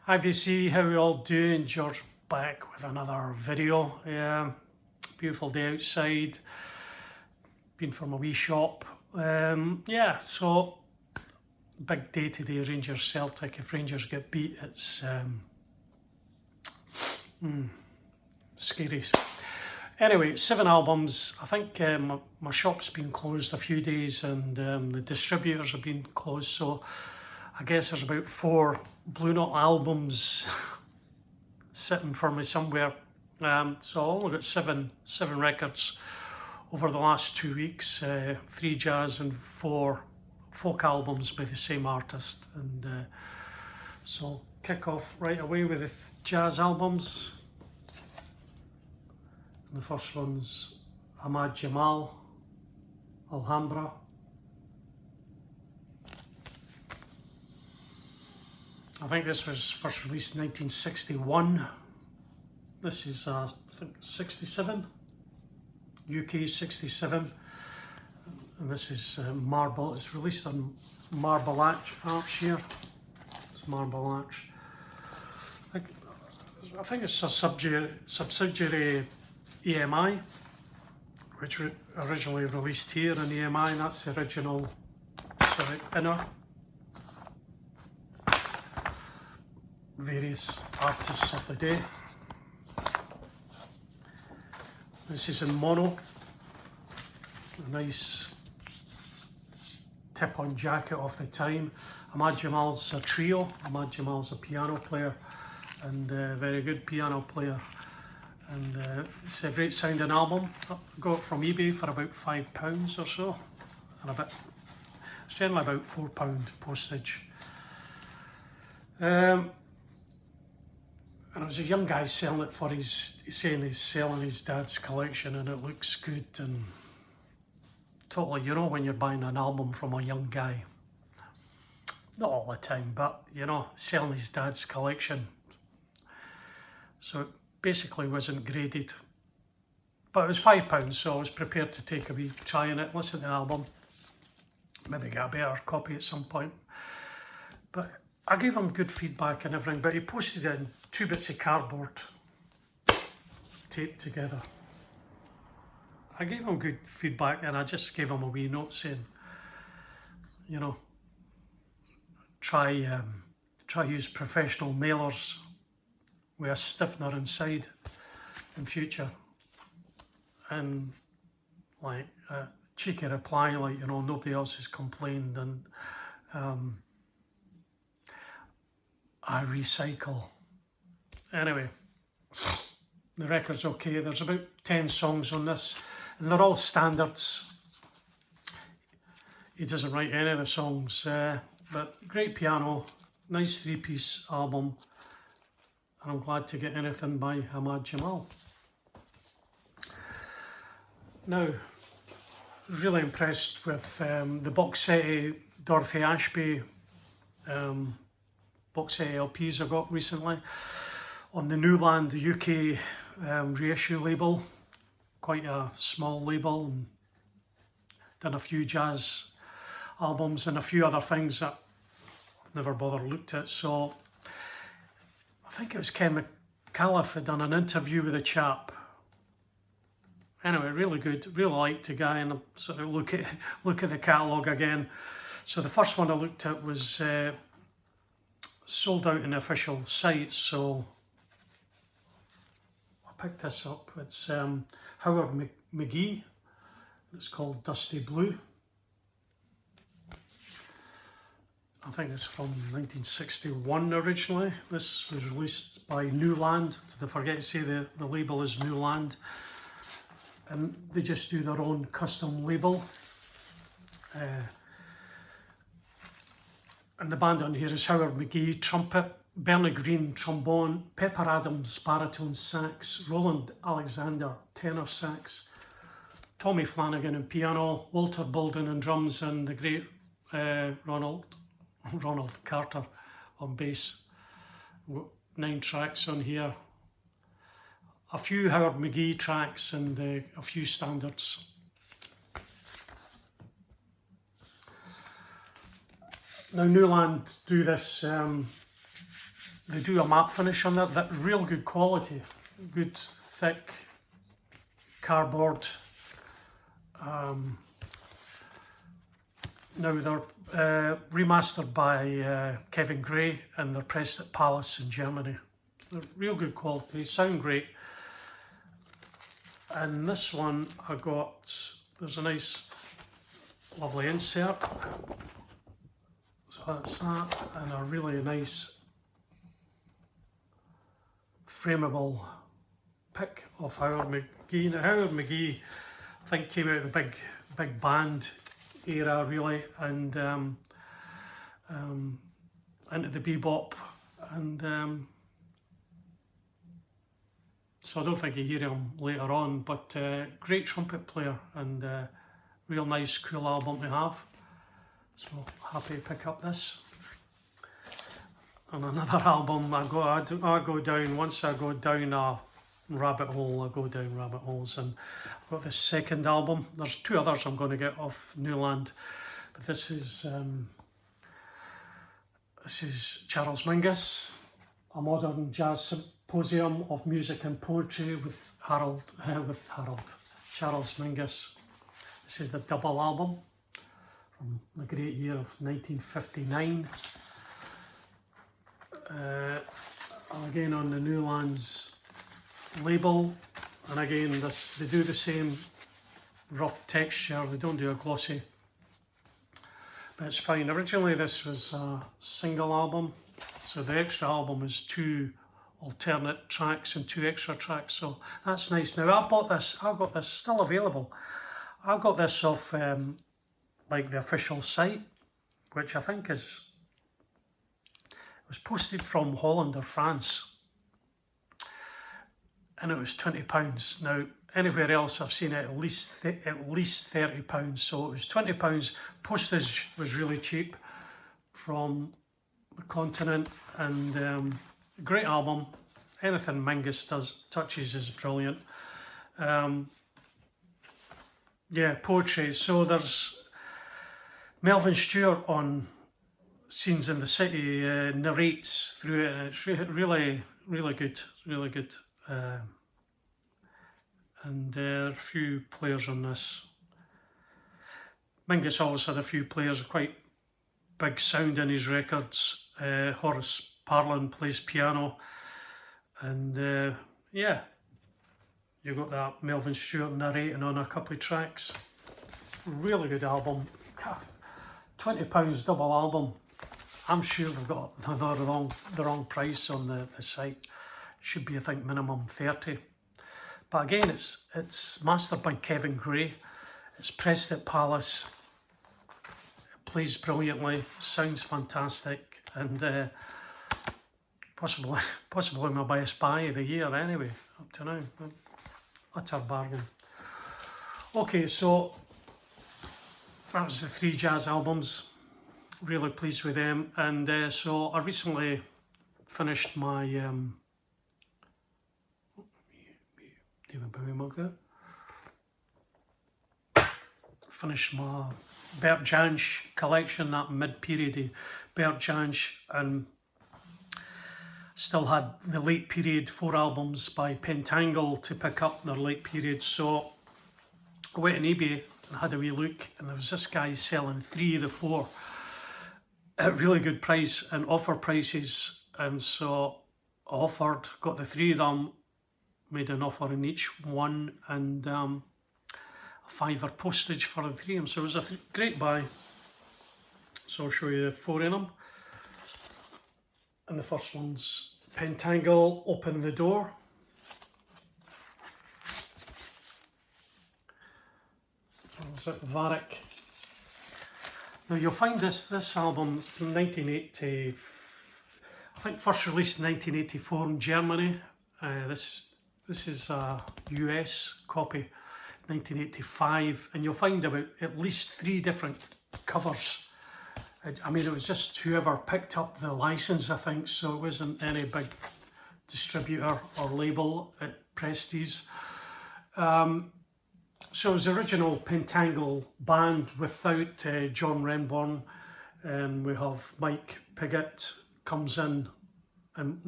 Hi VC, how are you all doing? George back with another video. Beautiful day outside. Been from a wee shop. So big day today, Rangers Celtic. If Rangers get beat, it's scary. Anyway, 7 albums. I think my shop's been closed a few days and the distributors have been closed, so I guess there's about 4 Blue Note albums sitting for me somewhere. So I only got seven records over the last 2 weeks, 3 jazz and 4 folk albums by the same artist. And so kick off right away with the jazz albums. And the first one's Ahmad, Jamal, Alhambra. I think this was first released in 1961. This is, I think, 67. UK 67. And this is Marble. It's released on Marble Arch here. It's Marble Arch. I think it's a subsidiary EMI, which originally released here in EMI, and that's the original inner. Various artists of the day. This is in mono. A nice tip-on jacket of the time. Ahmad Jamal's a trio. Ahmad Jamal's a piano player and a very good piano player. And it's a great sounding album. I got it from eBay for about £5 or so. And it's generally about £4 postage. And I was a young guy selling it for he's saying he's selling his dad's collection and it looks good and totally, you know, when you're buying an album from a young guy, not all the time, but you know, selling his dad's collection. So it basically wasn't graded, but it was £5, so I was prepared to take a wee try in it, listen to the album, maybe get a better copy at some point. But I gave him good feedback and everything, but he posted it in 2 bits of cardboard taped together. I gave him good feedback and I just gave him a wee note saying, you know, try use professional mailers with a stiffener inside in future. And like a cheeky reply, like, you know, nobody else has complained, and I recycle. Anyway, the record's okay. There's about 10 songs on this, and they're all standards. He doesn't write any of the songs, but great piano, nice 3-piece album, and I'm glad to get anything by Ahmad Jamal. Now, really impressed with the box set of Dorothy Ashby box set LPs I got recently on the Newland, the UK reissue label, quite a small label, and done a few jazz albums and a few other things that I've never bothered looked at. So I think it was Ken McAuliffe had done an interview with a chap. Anyway, really good, really liked the guy, and I sort of look at the catalogue again. So the first one I looked at was sold out in the official site, so I picked this up. It's Howard McGee. It's called Dusty Blue. I think it's from 1961 originally. This was released by Newland. Did I forget to say the label is Newland? And they just do their own custom label. And the band on here is Howard McGee, trumpet, Bernie Green, trombone, Pepper Adams, baritone sax, Roland Alexander, tenor sax, Tommy Flanagan on piano, Walter Bolden on drums, and the great Ronald Carter on bass. 9 tracks on here. A few Howard McGee tracks and a few standards. Now Newland do this they do a matte finish on there, that real good quality, good thick cardboard. Now they're remastered by Kevin Gray, and they're pressed at Palace in Germany. They're real good quality, sound great. And this one I got, there's a nice lovely insert, so that's that, and a really nice frameable pick of Howard McGee. Now Howard McGee, I think, came out of the big band era really, and into the bebop, and so I don't think you hear him later on, but great trumpet player, and real nice, cool album to have. So happy to pick up this. And another album, I go down, once I go down a rabbit hole, I go down rabbit holes, and I've got this second album. There's two others I'm going to get off Newland, but this is Charles Mingus, A Modern Jazz Symposium of Music and Poetry with Charles Mingus. This is the double album from the great year of 1959. Again on the Newlands label, and again they do the same rough texture, they don't do a glossy, but it's fine. Originally this was a single album, so the extra album is 2 alternate tracks and 2 extra tracks, so that's nice. Now I got this still available. I got this off like the official site, which I think was posted from Holland or France, and it was £20. Now anywhere else I've seen it at least £30, so it was £20. Postage was really cheap from the continent, and great album. Anything Mingus touches is brilliant. Yeah, poetry. So there's Melvin Stewart on Scenes in the City, narrates through it, and it's really good, really good. And there are a few players on this. Mingus always had a few players, quite big sound in his records. Horace Parlan plays piano, and yeah, you got that Melvin Stewart narrating on a couple of tracks. Really good album. God, £20 double album. I'm sure they've got the wrong price on the site. It should be, I think, minimum 30. But again, it's mastered by Kevin Gray. It's pressed at Palace. It plays brilliantly, sounds fantastic, and possibly my best buy of the year anyway, up to now. Utter bargain. Okay, so that was the 3 jazz albums. Really pleased with them, and so I recently finished my David Bowie mug there. Finished my Bert Jansch collection, that mid-period Bert Jansch, and still had the late period 4 albums by Pentangle to pick up their late period. So I went on eBay and had a wee look, and there was this guy selling 3 of the 4 at really good price and offer prices, and so I offered, got the 3 of them, made an offer in each one, and a £5 postage for the 3 of them, so it was a great buy. So I'll show you the 4 in them. And the first one's Pentangle, Open the Door. Is it Varick? Now you'll find this album from 1980, I think first released in 1984 in Germany. This is a US copy, 1985, and you'll find about at least 3 different covers. I mean, it was just whoever picked up the license, I think, so it wasn't any big distributor or label at Prestige. So it was the original Pentangle band without John Renbourn, and we have Mike Piggott comes in and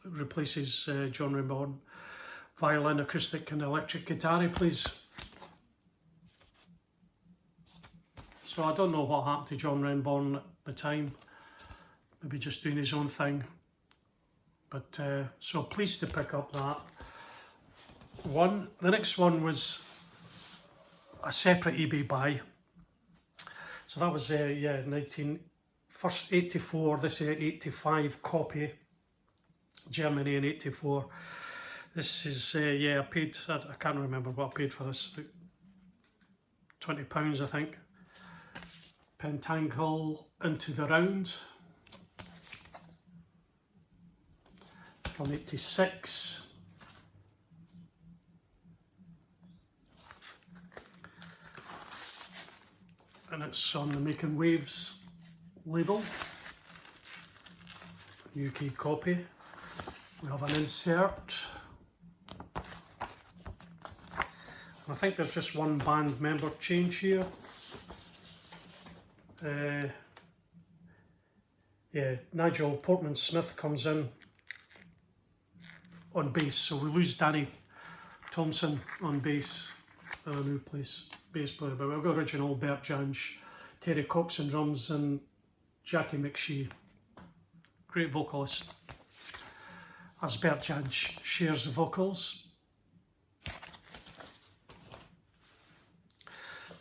replaces John Renborn violin, acoustic and electric guitar. He plays. So I don't know what happened to John Renborn at the time, maybe just doing his own thing. But so pleased to pick up that one. The next one was a separate eBay buy. So that was yeah, first 84, this is 85 copy, Germany in 84. This is yeah, I paid, I can't remember what I paid for this, £20 I think. Pentangle Into the Round from 86. And it's on the Making Waves label, UK copy. We have an insert. I think there's just one band member change here. Yeah, Nigel Portman-Smith comes in on bass, so we lose Danny Thompson on bass, a new bass player, but we've got original Bert Jansch, Terry Cox on drums, and Jackie McGee, great vocalist, as Bert Jansch shares the vocals.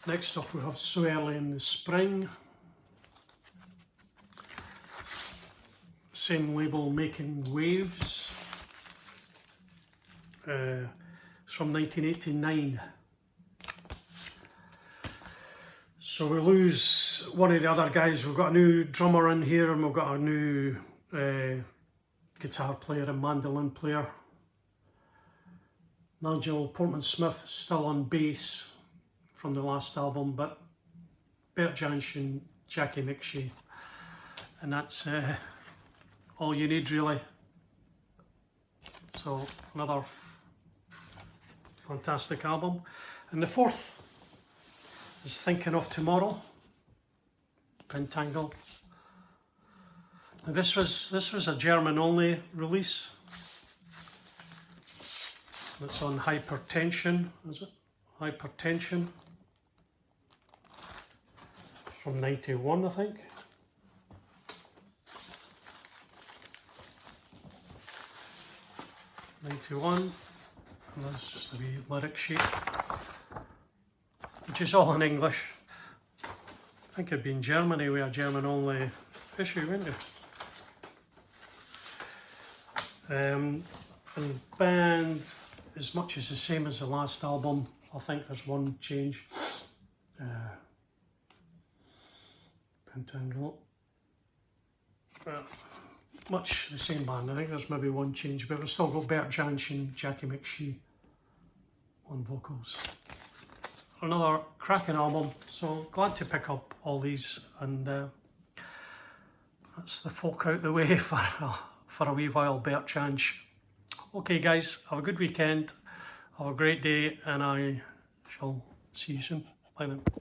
Next up we have So Early in the Spring, same label, Making Waves. It's from 1989. So we lose one of the other guys. We've got a new drummer in here, and we've got a new guitar player and mandolin player. Nigel Portman-Smith still on bass from the last album, but Bert Jansch and Jackie McGee, and that's all you need really. So another fantastic album. And the fourth is Thinking of Tomorrow, Pentangle. Now this was a German only release. It's on Hypertension, is it? Hypertension from 91, I think. '91, and that's just a wee lyric sheet, which is all in English. I think it'd be in Germany with a German only issue, wouldn't it? And band is much as the same as the last album. I think there's one change. Pentangle. Much the same band. I think there's maybe one change, but we've still got Bert Jansch and Jackie McGee on vocals. Another cracking album, so glad to pick up all these, and that's the folk out the way for a wee while, Bert Jansch. Okay guys, have a good weekend, have a great day, and I shall see you soon. Bye then.